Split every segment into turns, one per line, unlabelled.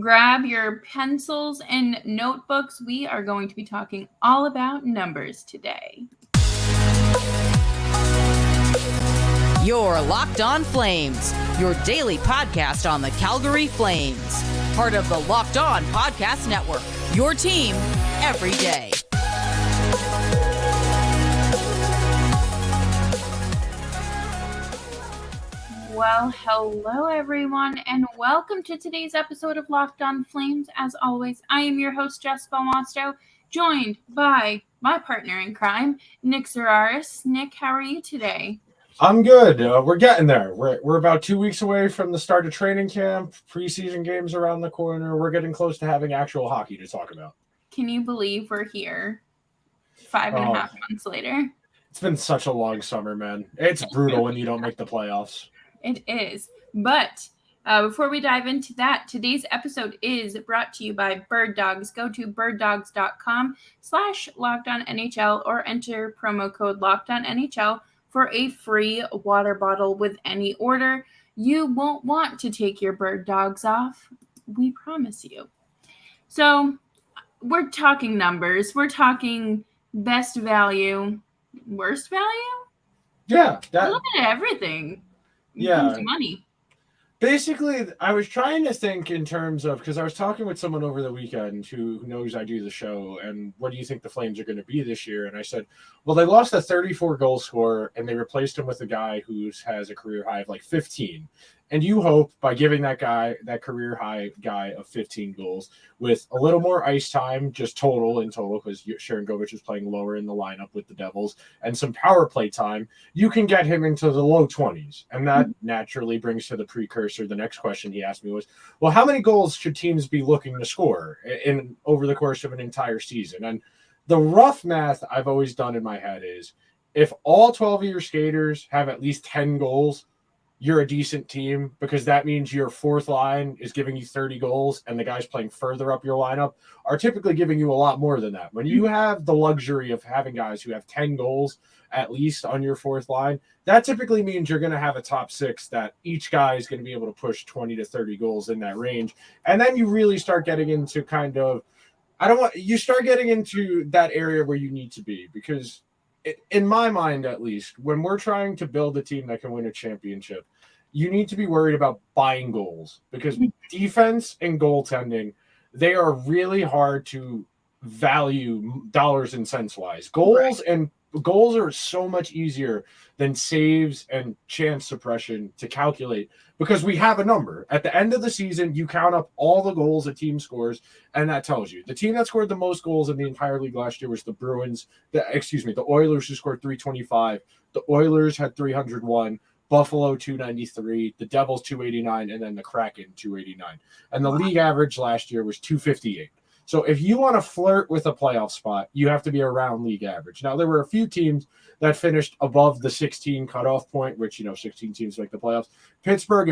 Grab your pencils and notebooks. We are going to be talking all about numbers today.
You're Locked On Flames, your daily podcast on the Calgary Flames. Part of the Locked On Podcast Network, your team every day.
Well, hello everyone, and welcome to today's episode of Locked On Flames. As always, I am your host, Jess Belmosto, joined by my partner in crime, Nick Zararis. Nick, how are you today?
I'm good. We're getting there. We're about 2 weeks away from the start of training camp. Preseason games around the corner. We're getting close to having actual hockey to talk about.
Can you believe we're here 5.5 months later?
It's been such a long summer, man. It's brutal when you don't make the playoffs.
It is. But before we dive into that, today's episode is brought to you by Birddogs. Go to birddogs.com/LockedOnNHL or enter promo code LockedOnNHL for a free water bottle with any order. You won't want to take your bird dogs off. We promise you. So we're talking numbers. We're talking best value, worst value.
Yeah.
A little bit of everything.
Yeah.
Money.
Basically, I was trying to think in terms of, because I was talking with someone over the weekend who knows I do the show, and what do you think the Flames are going to be this year? And I said, well, they lost a 34-goal scorer, and they replaced him with a guy who has a career high of like 15. And you hope by giving that guy, that career high guy of 15 goals, with a little more ice time, just total, because Sharangovich is playing lower in the lineup with the Devils, and some power play time, you can get him into the low 20s. And that naturally brings to the precursor. The next question he asked me was, well, how many goals should teams be looking to score in over the course of an entire season? And the rough math I've always done in my head is, if all 12 of your skaters have at least 10 goals, you're a decent team, because that means your fourth line is giving you 30 goals and the guys playing further up your lineup are typically giving you a lot more than that. When you have the luxury of having guys who have 10 goals at least on your fourth line, that typically means you're going to have a top six that each guy is going to be able to push 20 to 30 goals in that range. And then you really start getting into you start getting into that area where you need to be, because in my mind, at least, when we're trying to build a team that can win a championship, you need to be worried about buying goals, because defense and goaltending, they are really hard to value dollars and cents wise. Goals are so much easier than saves and chance suppression to calculate, because we have a number. At the end of the season, you count up all the goals a team scores, and that tells you. The team that scored the most goals in the entire league last year was the Oilers, who scored 325. The Oilers had 301. Buffalo 293, the Devils 289, and then the Kraken 289. And the league average last year was 258. So if you want to flirt with a playoff spot, you have to be around league average. Now, there were a few teams that finished above the 16 cutoff point, which, 16 teams make the playoffs. Pittsburgh,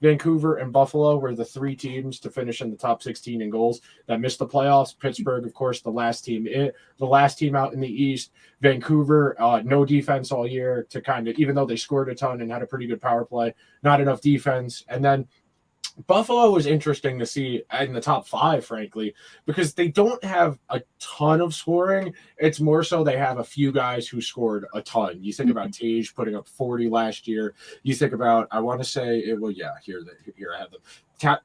Vancouver, and Buffalo were the three teams to finish in the top 16 in goals that missed the playoffs. Pittsburgh, of course, the last team out in the East. Vancouver, no defense all year to even though they scored a ton and had a pretty good power play, not enough defense. And then Buffalo was interesting to see in the top five, frankly, because they don't have a ton of scoring. It's more so they have a few guys who scored a ton. You think about Tage putting up 40 last year. You think about, I want to say, here I have them.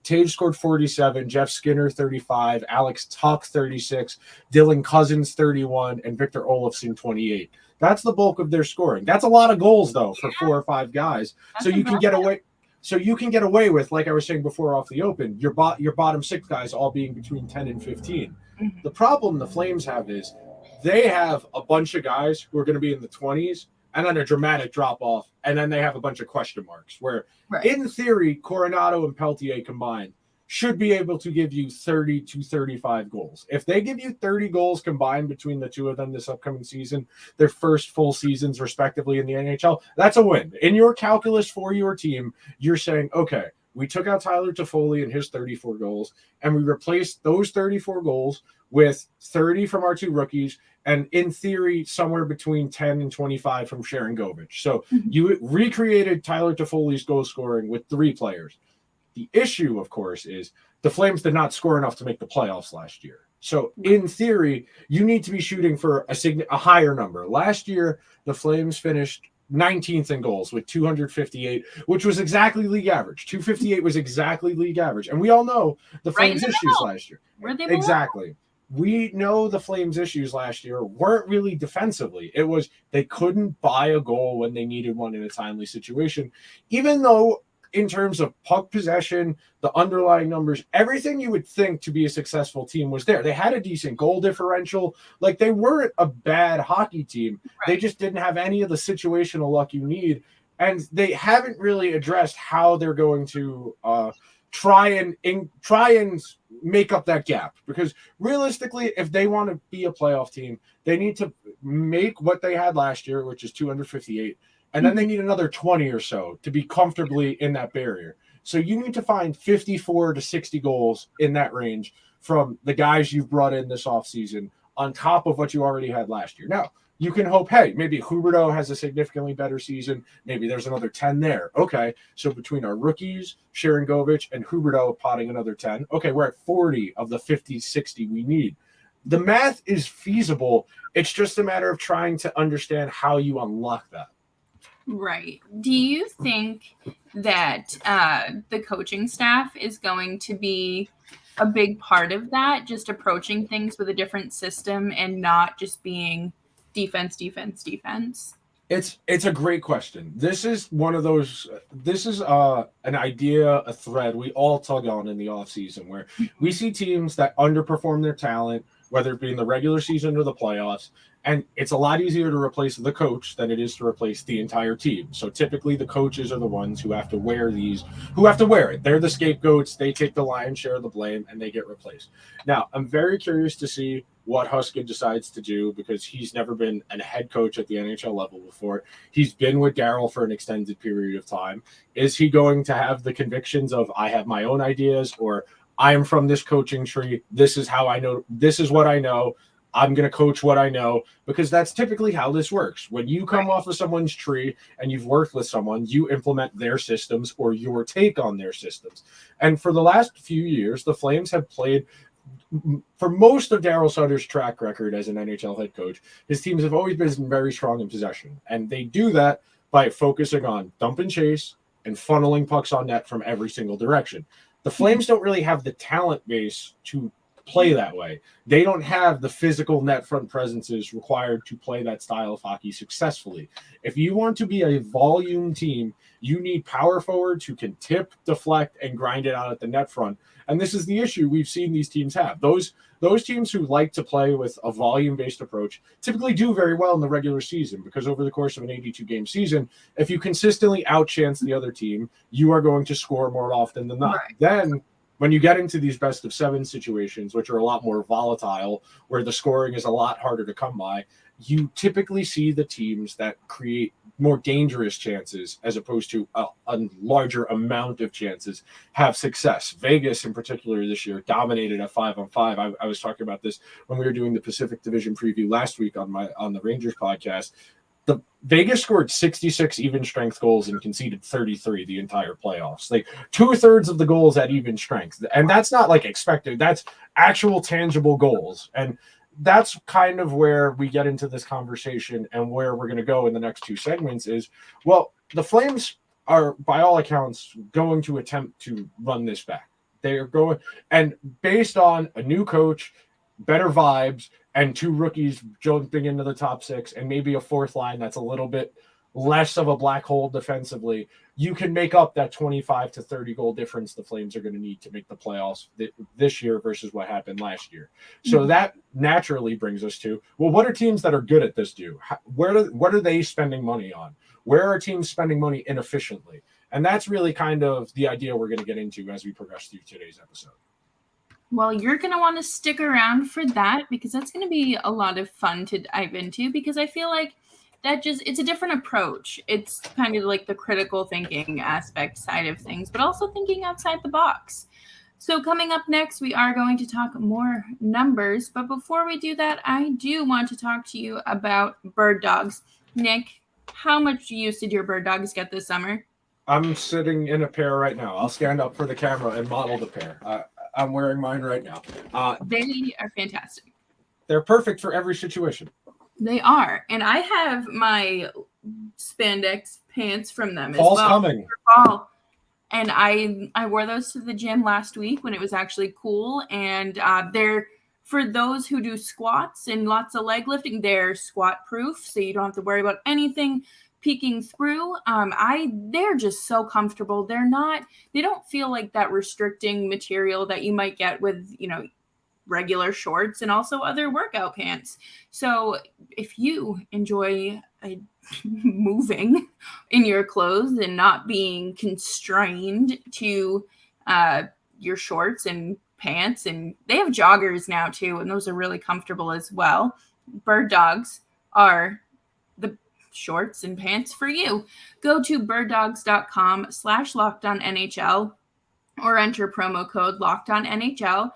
Tage scored 47, Jeff Skinner 35, Alex Tuch 36, Dylan Cousins 31, and Victor Olofsson 28. That's the bulk of their scoring. That's a lot of goals, though, for 4 or 5 guys. So you can get away. So you can get away with, like I was saying before off the open, your bottom 6 guys all being between 10 and 15. Mm-hmm. The problem the Flames have is they have a bunch of guys who are going to be in the 20s, and then a dramatic drop-off, and then they have a bunch of question marks where, in theory, Coronato and Pellitier combined should be able to give you 30 to 35 goals. If they give you 30 goals combined between the two of them this upcoming season, their first full seasons respectively in the NHL, that's a win. In your calculus for your team, you're saying, okay, we took out Tyler Toffoli and his 34 goals, and we replaced those 34 goals with 30 from our 2 rookies, and in theory, somewhere between 10 and 25 from Sharangovich. So you recreated Tyler Toffoli's goal scoring with 3 players. The issue, of course, is the Flames did not score enough to make the playoffs last year. So in theory, you need to be shooting for a higher number. Last year, the Flames finished 19th in goals with 258, which was exactly league average. 258 was exactly league average. And we all know the Flames issues last year.
Where they
exactly. We know the Flames issues last year weren't really defensively. It was they couldn't buy a goal when they needed one in a timely situation, even though in terms of puck possession, the underlying numbers, everything you would think to be a successful team was there. They had a decent goal differential. Like, they weren't a bad hockey team. Right. They just didn't have any of the situational luck you need. And they haven't really addressed how they're going to try and make up that gap. Because realistically, if they want to be a playoff team, they need to make what they had last year, which is 258. And then they need another 20 or so to be comfortably in that barrier. So you need to find 54 to 60 goals in that range from the guys you've brought in this offseason on top of what you already had last year. Now, you can hope, hey, maybe Huberdeau has a significantly better season. Maybe there's another 10 there. Okay, so between our rookies, Sharangovich, and Huberdeau potting another 10, okay, we're at 40 of the 50, 60 we need. The math is feasible. It's just a matter of trying to understand how you unlock that.
Right. Do you think that the coaching staff is going to be a big part of that, just approaching things with a different system and not just being defense?
It's a great question. This is one of those, this is an idea, a thread we all tug on in the offseason, where we see teams that underperform their talent, whether it be in the regular season or the playoffs. And it's a lot easier to replace the coach than it is to replace the entire team. So typically the coaches are the ones who have to wear it. They're the scapegoats. They take the lion's share of the blame and they get replaced. Now, I'm very curious to see what Huskin decides to do, because he's never been a head coach at the NHL level before. He's been with Darryl for an extended period of time. Is he going to have the convictions of, I have my own ideas, or I am from this coaching tree. This is how I know. This is what I know. I'm going to coach what I know, because that's typically how this works. When you come off of someone's tree and you've worked with someone, you implement their systems or your take on their systems. And for the last few years, the Flames have played, for most of Darryl Sutter's track record as an NHL head coach, his teams have always been very strong in possession. And they do that by focusing on dump and chase and funneling pucks on net from every single direction. The Flames don't really have the talent base to play that way. They don't have the physical net front presences required to play that style of hockey successfully. If you want to be a volume team, you need power forwards who can tip, deflect, and grind it out at the net front. And this is the issue we've seen these teams have. Those teams who like to play with a volume-based approach typically do very well in the regular season, because over the course of an 82-game season, if you consistently outchance the other team, you are going to score more often than not. Right. Then when you get into these best of 7 situations, which are a lot more volatile, where the scoring is a lot harder to come by, you typically see the teams that create more dangerous chances as opposed to a larger amount of chances have success. Vegas in particular this year dominated at 5-on-5. I was talking about this when we were doing the Pacific Division preview last week on the Rangers podcast. The Vegas scored 66 even strength goals and conceded 33 the entire playoffs. Like 2/3 of the goals at even strength. And that's not like expected. That's actual tangible goals. And that's kind of where we get into this conversation, and where we're going to go in the next 2 segments is, well, the Flames are, by all accounts, going to attempt to run this back. They are going, and based on a new coach, better vibes, and 2 rookies jumping into the top 6, and maybe a 4th line that's a little bit less of a black hole defensively, you can make up that 25 to 30 goal difference the Flames are going to need to make the playoffs this year versus what happened last year. So that naturally brings us to, well, what are teams that are good at this do? What are they spending money on? Where are teams spending money inefficiently? And that's really kind of the idea we're going to get into as we progress through today's episode.
Well, you're going to want to stick around for that, because that's going to be a lot of fun to dive into, because I feel like it's a different approach. It's kind of like the critical thinking aspect side of things, but also thinking outside the box. So coming up next, we are going to talk more numbers. But before we do that, I do want to talk to you about Birddogs. Nick, how much use did your Birddogs get this summer?
I'm sitting in a pair right now. I'll stand up for the camera and model the pair. I'm wearing mine right now.
They are fantastic.
They're perfect for every situation.
They are. And I have my spandex pants from them
Fall's
as well.
coming.
For fall. And I wore those to the gym last week when it was actually cool. And they're, for those who do squats and lots of leg lifting, they're squat proof. So you don't have to worry about anything peeking through. They're just so comfortable. They don't feel like that restricting material that you might get with, regular shorts and also other workout pants. So if you enjoy moving in your clothes and not being constrained to your shorts and pants, and they have joggers now too, and those are really comfortable as well. Birddogs are the shorts and pants for you. Go to birddogs.com/LockedOnNHL or enter promo code LockedOnNHL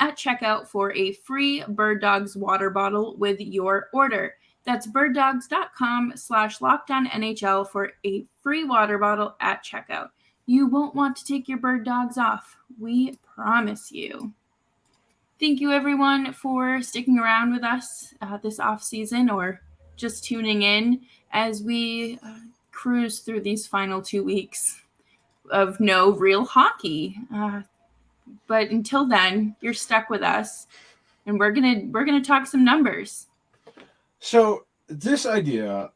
at checkout for a free Birddogs water bottle with your order. That's birddogs.com/LockedOnNHL for a free water bottle at checkout. You won't want to take your bird dogs off. We promise you. Thank you, everyone, for sticking around with us this off season or just tuning in as we cruise through these final 2 weeks of no real hockey. But until then, you're stuck with us, and we're gonna talk some numbers.
So this idea,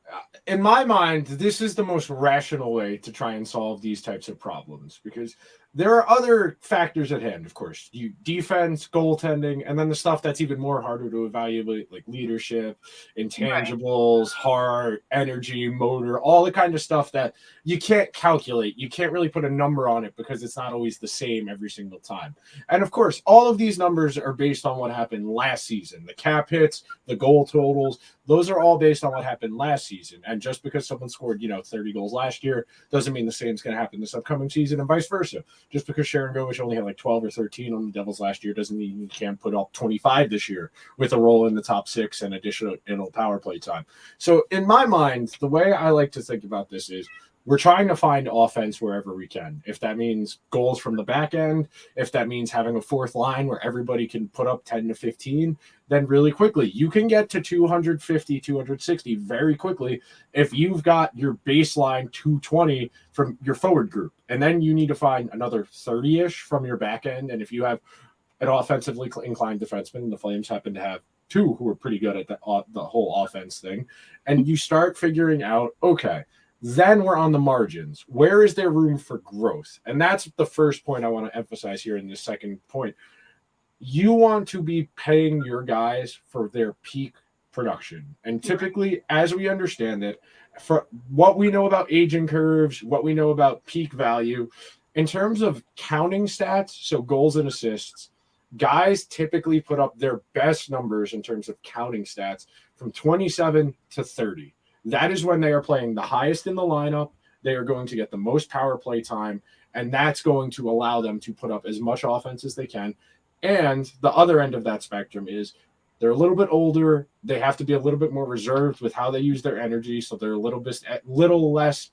in my mind, this is the most rational way to try and solve these types of problems, because there are other factors at hand, of course. Defense, goaltending, and then the stuff that's even more harder to evaluate, like leadership, intangibles, heart, energy, motor, all the kind of stuff that you can't calculate. You can't really put a number on it because it's not always the same every single time. And of course, all of these numbers are based on what happened last season. The cap hits, the goal totals, those are all based on what happened last season. And just because someone scored, 30 goals last year doesn't mean the same is going to happen this upcoming season, and vice versa. Just because Sharon Govich only had like 12 or 13 on the Devils last year doesn't mean he can't put up 25 this year with a role in the top six and additional power play time. So in my mind, the way I like to think about this is we're trying to find offense wherever we can. If that means goals from the back end, if that means having a fourth line where everybody can put up 10 to 15, then really quickly, you can get to 250, 260 very quickly if you've got your baseline 220 from your forward group. And then you need to find another 30-ish from your back end. And if you have an offensively inclined defenseman, the Flames happen to have two who are pretty good at the whole offense thing, and you start figuring out, okay, then we're on the margins. Where is there room for growth? And that's the first point I want to emphasize here in this second point. You want to be paying your guys for their peak production. And typically, as we understand it, for what we know about aging curves, what we know about peak value, in terms of counting stats, so goals and assists, guys typically put up their best numbers in terms of counting stats from 27 to 30. That is when they are playing the highest in the lineup. They are going to get the most power play time, and that's going to allow them to put up as much offense as they can. And the other end of that spectrum is they're a little bit older. They have to be a little bit more reserved with how they use their energy, so they're a little less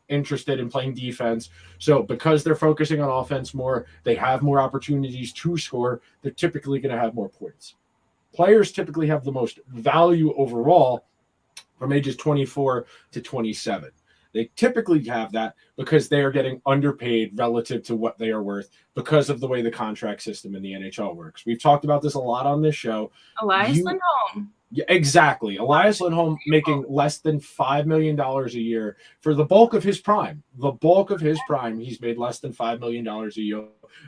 interested in playing defense. So because they're focusing on offense more, they have more opportunities to score. They're typically going to have more points. Players typically have the most value overall from ages 24 to 27. They typically have that because they are getting underpaid relative to what they are worth because of the way the contract system in the NHL works. We've talked about this a lot on this show.
Elias Lindholm.
Yeah, exactly. Elias Lindholm making less than $5 million a year for the bulk of his prime. The bulk of his prime, he's made less than $5 million a year.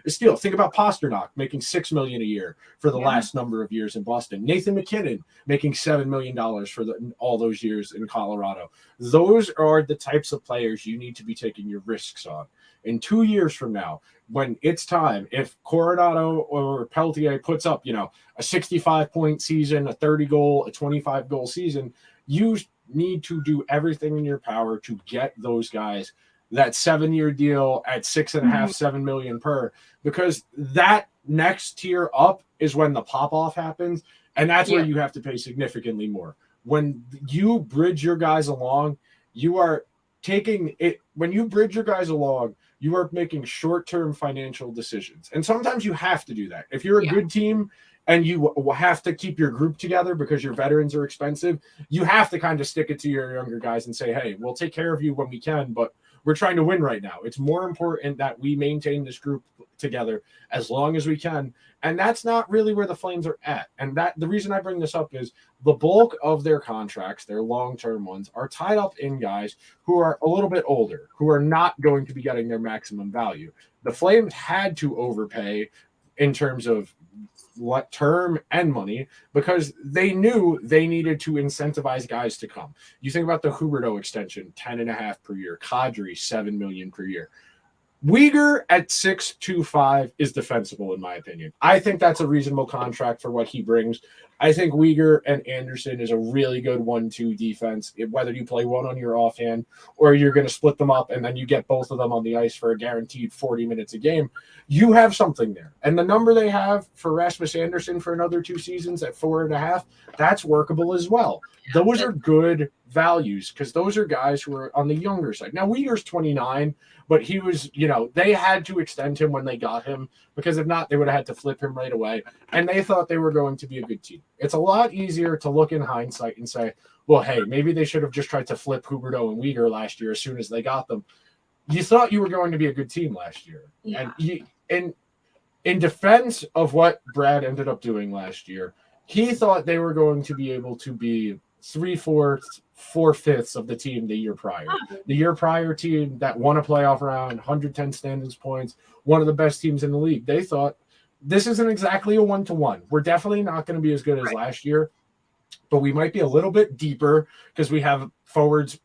Still, think about Pastrnak making $6 million a year for the last number of years in Boston. Nathan McKinnon making $7 million for all those years in Colorado. Those are the types of players you need to be taking your risks on. In 2 years from now, when it's time, if Coronato or Pellitier puts up, a 65-point season, a 30-goal, a 25-goal season, you need to do everything in your power to get those guys that 7-year deal at $6.5–7 million per, because that next tier up is when the pop-off happens, and that's where you have to pay significantly more. When you bridge your guys along, you are taking it when you bridge your guys along, you are making short-term financial decisions. And sometimes you have to do that. If you're a good team and you have to keep your group together because your veterans are expensive, you have to kind of stick it to your younger guys and say, hey, we'll take care of you when we can, but we're trying to win right now. It's more important that we maintain this group together as long as we can. And that's not really where the Flames are at. And that the reason I bring this up is the bulk of their contracts, their long-term ones, are tied up in guys who are a little bit older, who are not going to be getting their maximum value. The Flames had to overpay in terms of what term and money because they knew they needed to incentivize guys to come. You think about the Huberdeau extension, 10.5 per year, Kadri, $7 million per year. Weegar at 6.25 is defensible in my opinion. I think that's a reasonable contract for what he brings. I think Weegar and Anderson is a really good 1-2 defense, whether you play one on your offhand or you're going to split them up and then you get both of them on the ice for a guaranteed 40 minutes a game. You have something there. And the number they have for Rasmus Anderson for another 2 seasons at 4.5, that's workable as well. Those are good values because those are guys who are on the younger side. Now, Weegar's 29, but he was, they had to extend him when they got him because if not, they would have had to flip him right away. And they thought they were going to be a good team. It's a lot easier to look in hindsight and say, well, hey, maybe they should have just tried to flip Huberdeau and Weegar last year as soon as they got them. You thought you were going to be a good team last year.
Yeah.
And in defense of what Brad ended up doing last year, he thought they were going to be able to be 3/4, 4/5 of the team the year prior. The year prior team that won a playoff round, 110 standings points, one of the best teams in the league. They thought this isn't exactly a 1-to-1. We're definitely not going to be as good as last year, but we might be a little bit deeper because we have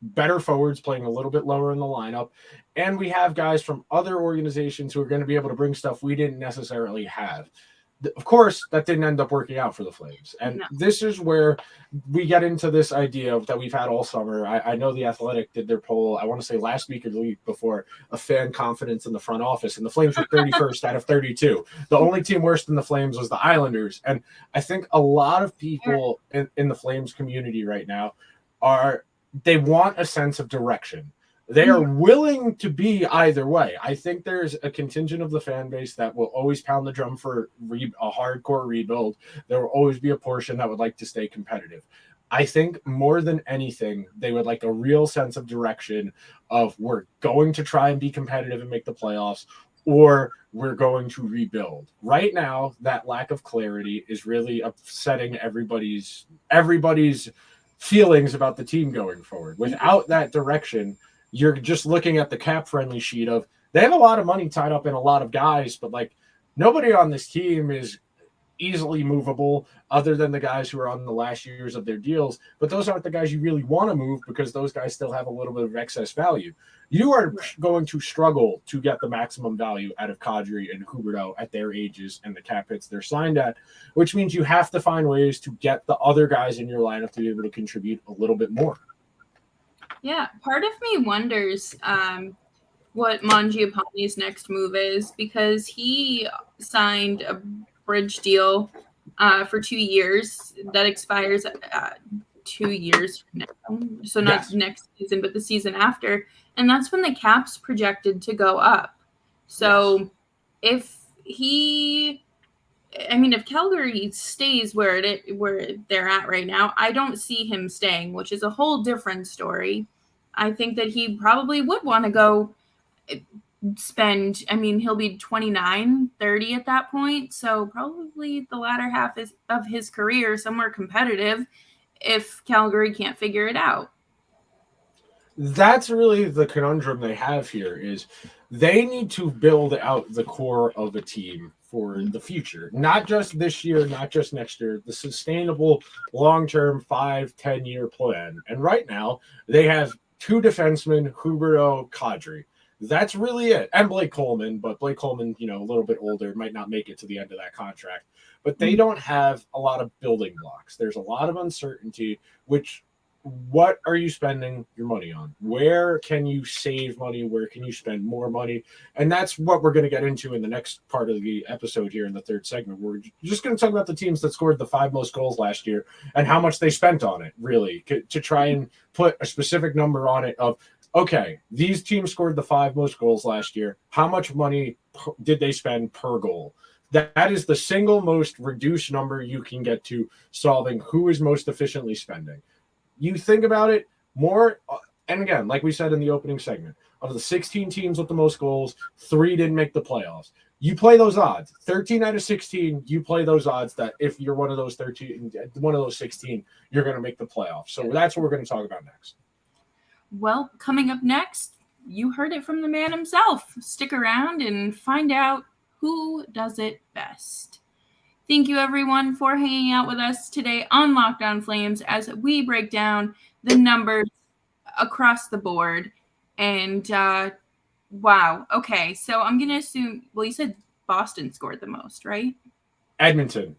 better forwards playing a little bit lower in the lineup. And we have guys from other organizations who are going to be able to bring stuff we didn't necessarily have. Of course, that didn't end up working out for the Flames. And this is where we get into this idea that we've had all summer. I know The Athletic did their poll, I want to say last week or the week before, of fan confidence in the front office. And the Flames were 31st out of 32. The only team worse than the Flames was the Islanders. And I think a lot of people in the Flames community right now they want a sense of direction. They are willing to be either way. I think there's a contingent of the fan base that will always pound the drum for a hardcore rebuild. There will always be a portion that would like to stay competitive. I think more than anything, they would like a real sense of direction of we're going to try and be competitive and make the playoffs, or we're going to rebuild. Right now, that lack of clarity is really upsetting everybody's feelings about the team going forward. Without that direction, you're just looking at the cap-friendly sheet of they have a lot of money tied up in a lot of guys, but nobody on this team is easily movable other than the guys who are on the last years of their deals. But those aren't the guys you really want to move because those guys still have a little bit of excess value. You are going to struggle to get the maximum value out of Kadri and Huberdeau at their ages and the cap hits they're signed at, which means you have to find ways to get the other guys in your lineup to be able to contribute a little bit more.
Yeah, part of me wonders what Mangiapane's next move is because he signed a bridge deal for 2 years that expires 2 years from now. So not next season, but the season after. And that's when the cap's projected to go up. So if Calgary stays where they're at right now, I don't see him staying, which is a whole different story. I think that he probably would want to go spend, he'll be 29, 30 at that point. So probably the latter half of his career somewhere competitive if Calgary can't figure it out.
That's really the conundrum they have here is they need to build out the core of a team for the future, not just this year, not just next year, the sustainable long-term 5-10-year plan. And right now they have 2 defensemen, Huberdeau, Kadri. That's really it. And Blake Coleman, but Blake Coleman, a little bit older, might not make it to the end of that contract. But they don't have a lot of building blocks. There's a lot of uncertainty, what are you spending your money on? Where can you save money? Where can you spend more money? And that's what we're going to get into in the next part of the episode here in the third segment. We're just going to talk about the teams that scored the 5 most goals last year and how much they spent on it, really, to try and put a specific number on it of okay, these teams scored the 5 most goals last year. How much money did they spend per goal? That is the single most reduced number you can get to solving who is most efficiently spending. You think about it more, and again, like we said in the opening segment, of the 16 teams with the most goals, 3 didn't make the playoffs. You play those odds. 13 out of 16, you play those odds that if you're one of those 13, one of those 16, you're going to make the playoffs. So that's what we're going to talk about next.
Well, coming up next, you heard it from the man himself. Stick around and find out who does it best. Thank you, everyone, for hanging out with us today on Locked On Flames as we break down the numbers across the board. And wow. Okay, so I'm going to assume, well, you said Boston scored the most, right?
Edmonton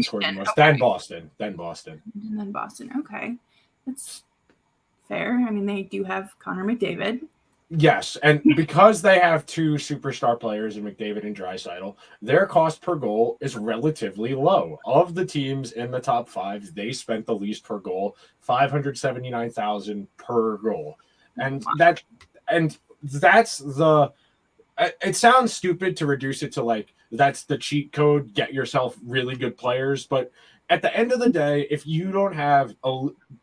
scored the most.
Okay.
Then Boston.
And then Boston. Okay. That's fair. I mean, they do have Connor McDavid.
Yes, and because they have 2 superstar players in McDavid and Draisaitl, their cost per goal is relatively low. Of the teams in the top 5, they spent the least per goal, $579,000 per goal. And that's the it sounds stupid to reduce it to like that's the cheat code, get yourself really good players, but at the end of the day, if you don't have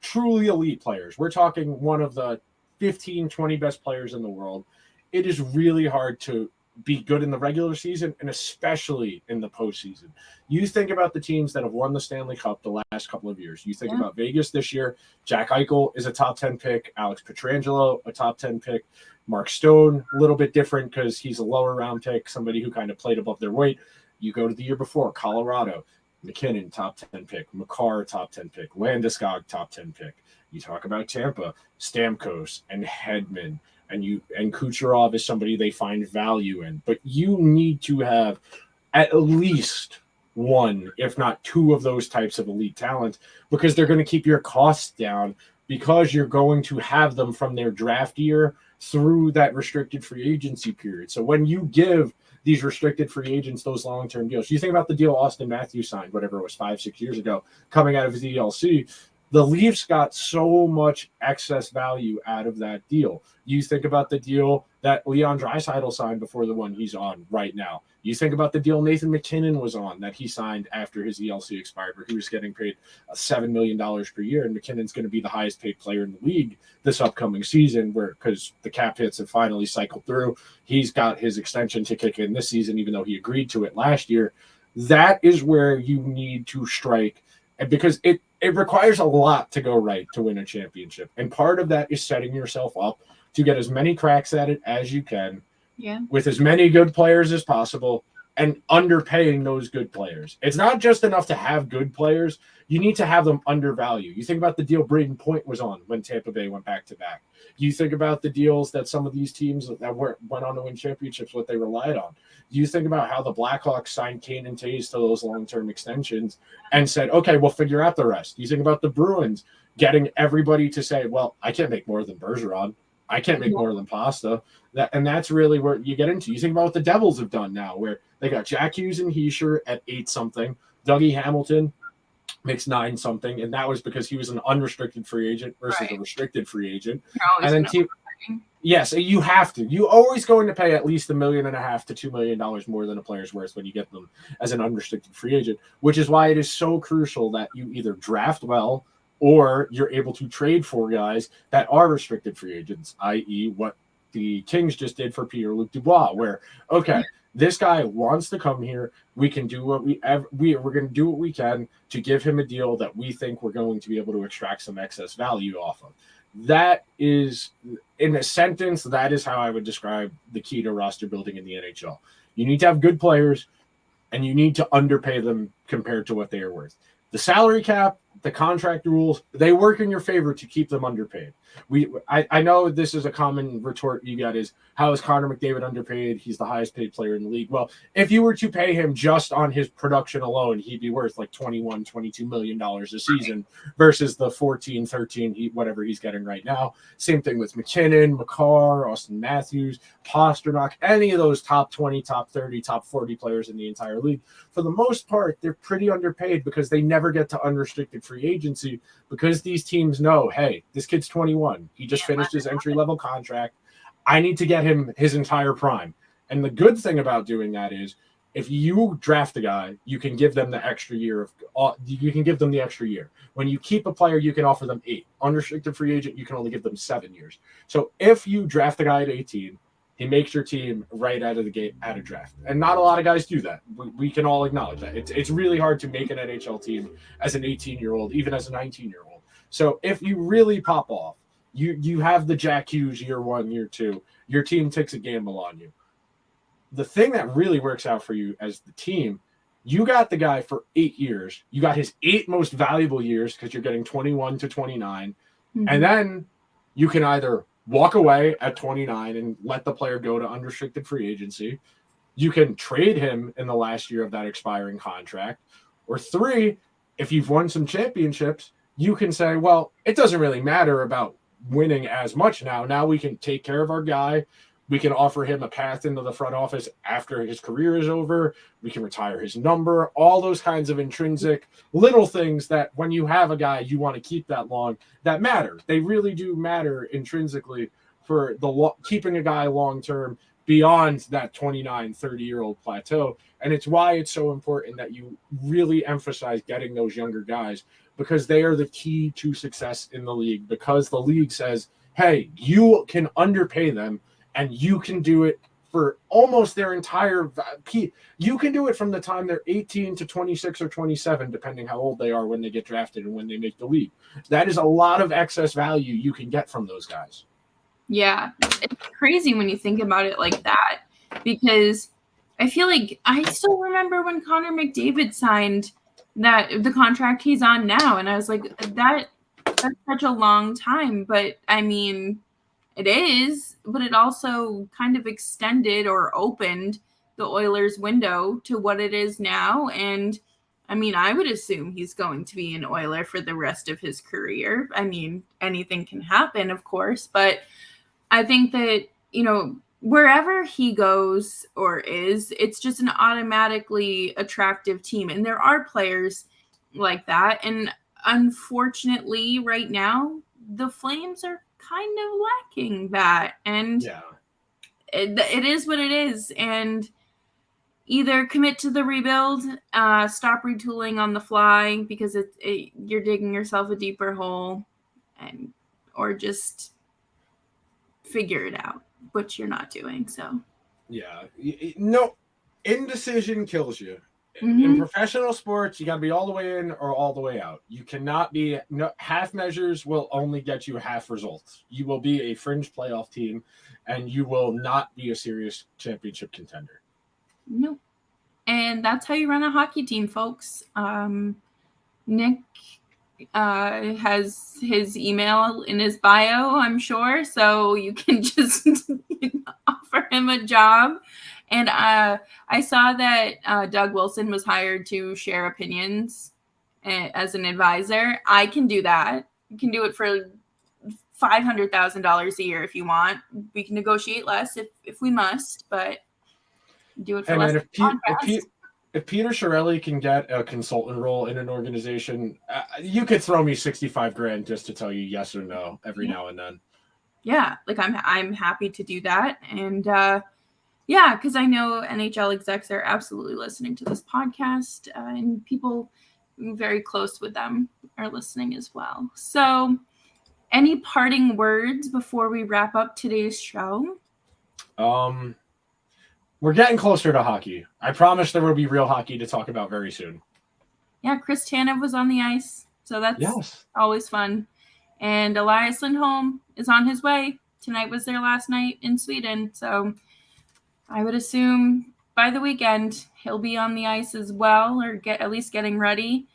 truly elite players, we're talking one of the 15, 20 best players in the world, it is really hard to be good in the regular season and especially in the postseason. You think about the teams that have won the Stanley Cup the last couple of years. You think about Vegas this year. Jack Eichel is a top 10 pick. Alex Pietrangelo, a top 10 pick. Mark Stone, a little bit different because he's a lower round pick, somebody who kind of played above their weight. You go to the year before, Colorado, McKinnon, top 10 pick. Makar, top 10 pick. Landeskog, top 10 pick. You talk about Tampa, Stamkos and Hedman, and Kucherov is somebody they find value in. But you need to have at least 1, if not 2 of those types of elite talent because they're going to keep your costs down because you're going to have them from their draft year through that restricted free agency period. So when you give these restricted free agents those long-term deals, you think about the deal Auston Matthews signed, whatever it was 5-6 years ago, coming out of his ELC, the Leafs got so much excess value out of that deal. You think about the deal that Leon Draisaitl signed before the one he's on right now. You think about the deal Nathan McKinnon was on that he signed after his ELC expired, where he was getting paid $7 million per year, and McKinnon's going to be the highest paid player in the league this upcoming season, because the cap hits have finally cycled through. He's got his extension to kick in this season, even though he agreed to it last year. That is where you need to strike, and because it requires a lot to go right to win a championship. And part of that is setting yourself up to get as many cracks at it as you can with as many good players as possible and underpaying those good players. It's not just enough to have good players. You need to have them undervalued. You think about the deal Braden Point was on when Tampa Bay went back-to-back. You think about the deals that some of these teams that went on to win championships, what they relied on. You think about how the Blackhawks signed Kane and Taves to those long-term extensions and said, okay, we'll figure out the rest. You think about the Bruins getting everybody to say, well, I can't make more than Bergeron. I can't make more than Pasta. And that's really where you get into. You think about what the Devils have done now, where they got Jack Hughes and Heischer at 8-something. Dougie Hamilton makes 9-something, and that was because he was an unrestricted free agent versus a restricted free agent. And then yes, you have to. You always going to pay at least $1.5 million to $2 million more than a player's worth when you get them as an unrestricted free agent, which is why it is so crucial that you either draft well or you're able to trade for guys that are restricted free agents, i.e. what the Kings just did for Pierre-Luc Dubois, where, okay, this guy wants to come here. We can do what we're going to do what we can to give him a deal that we think we're going to be able to extract some excess value off of. That is, in a sentence, that is how I would describe the key to roster building in the NHL. You need to have good players, and you need to underpay them compared to what they are worth. The salary cap, the contract rules, they work in your favor to keep them underpaid. I know this is a common retort you got is, how is Connor McDavid underpaid? He's the highest paid player in the league. Well, if you were to pay him just on his production alone, he'd be worth like $21, $22 million a season versus the 14, 13, whatever he's getting right now. Same thing with McKinnon, Makar, Auston Matthews, Pastrnak, any of those top 20, top 30, top 40 players in the entire league. For the most part, they're pretty underpaid because they never get to unrestricted free agency because these teams know, hey, this kid's 21. He just finished his entry-level contract. I need to get him his entire prime. And the good thing about doing that is if you draft a guy, you can give them the extra year When you keep a player, you can offer them 8. Unrestricted free agent, you can only give them 7 years. So if you draft a guy at 18, he makes your team right out of the gate at a draft. And not a lot of guys do that. We can all acknowledge that. It's really hard to make an NHL team as an 18-year-old, even as a 19-year-old. So if you really pop off, you have the Jack Hughes year 1, year 2, your team takes a gamble on you. The thing that really works out for you as the team, you got the guy for 8 years. You got his 8 most valuable years because you're getting 21 to 29. Mm-hmm. And then you can either walk away at 29 and let the player go to unrestricted free agency. You can trade him in the last year of that expiring contract. Or 3, if you've won some championships, you can say, well, it doesn't really matter about winning as much now. Now we can take care of our guy. We can offer him a path into the front office after his career is over. We can retire his number, all those kinds of intrinsic little things that when you have a guy you want to keep that long, that matter. They really do matter intrinsically for keeping a guy long-term beyond that 29, 30-year-old plateau. And it's why it's so important that you really emphasize getting those younger guys because they are the key to success in the league because the league says, hey, you can underpay them and you can do it for almost their entire you can do it from the time they're 18 to 26 or 27, depending how old they are when they get drafted and when they make the league. That is a lot of excess value you can get from those guys.
Yeah, it's crazy when you think about it like that because I feel like I still remember when Connor McDavid signed the contract he's on now. And I was like, that's such a long time. But I mean, it is, but it also kind of extended or opened the Oilers window to what it is now. And I mean, I would assume he's going to be an Oiler for the rest of his career. I mean, anything can happen, of course, but I think that, wherever he goes or is, it's just an automatically attractive team. And there are players like that. And unfortunately, right now, the Flames are kind of lacking that. And it is what it is. And either commit to the rebuild, stop retooling on the fly because you're digging yourself a deeper hole, or just figure it out, which you're not doing. So
no, indecision kills you. Mm-hmm. In professional sports, you got to be all the way in or all the way out. You cannot be half measures will only get you half results. You will be a fringe playoff team and you will not be a serious championship contender.
Nope. And that's how you run a hockey team, folks. Nick has his email in his bio, I'm sure, so you can just offer him a job. And I saw that Doug Wilson was hired to share opinions as an advisor. I can do that. You can do it for $500,000 a year if you want. We can negotiate less if we must, but do it for less.
If Peter Chiarelli can get a consultant role in an organization, you could throw me $65,000 just to tell you yes or no every now and then.
Yeah, like I'm happy to do that, and because I know NHL execs are absolutely listening to this podcast, and people very close with them are listening as well. So, any parting words before we wrap up today's show?
We're getting closer to hockey. I promise there will be real hockey to talk about very soon.
Yeah, Chris Tanev was on the ice, so that's always fun. And Elias Lindholm is on his way. Tonight was their last night in Sweden, so I would assume by the weekend he'll be on the ice as well, or at least getting ready.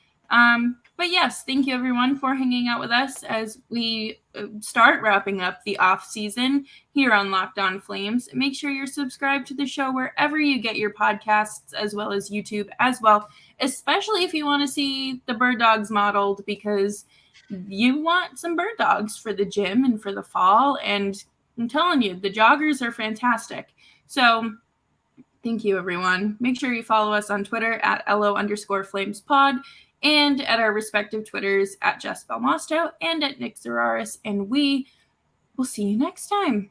But yes, thank you everyone for hanging out with us as we start wrapping up the off season here on Locked On Flames. Make sure you're subscribed to the show wherever you get your podcasts, as well as YouTube as well, especially if you want to see the Birddogs modeled, because you want some Birddogs for the gym and for the fall. And I'm telling you, the joggers are fantastic. So thank you, everyone. Make sure you follow us on Twitter at @LO_FlamesPod. and at our respective Twitters at Jess Belmosto and at Nick Zararis. And we will see you next time.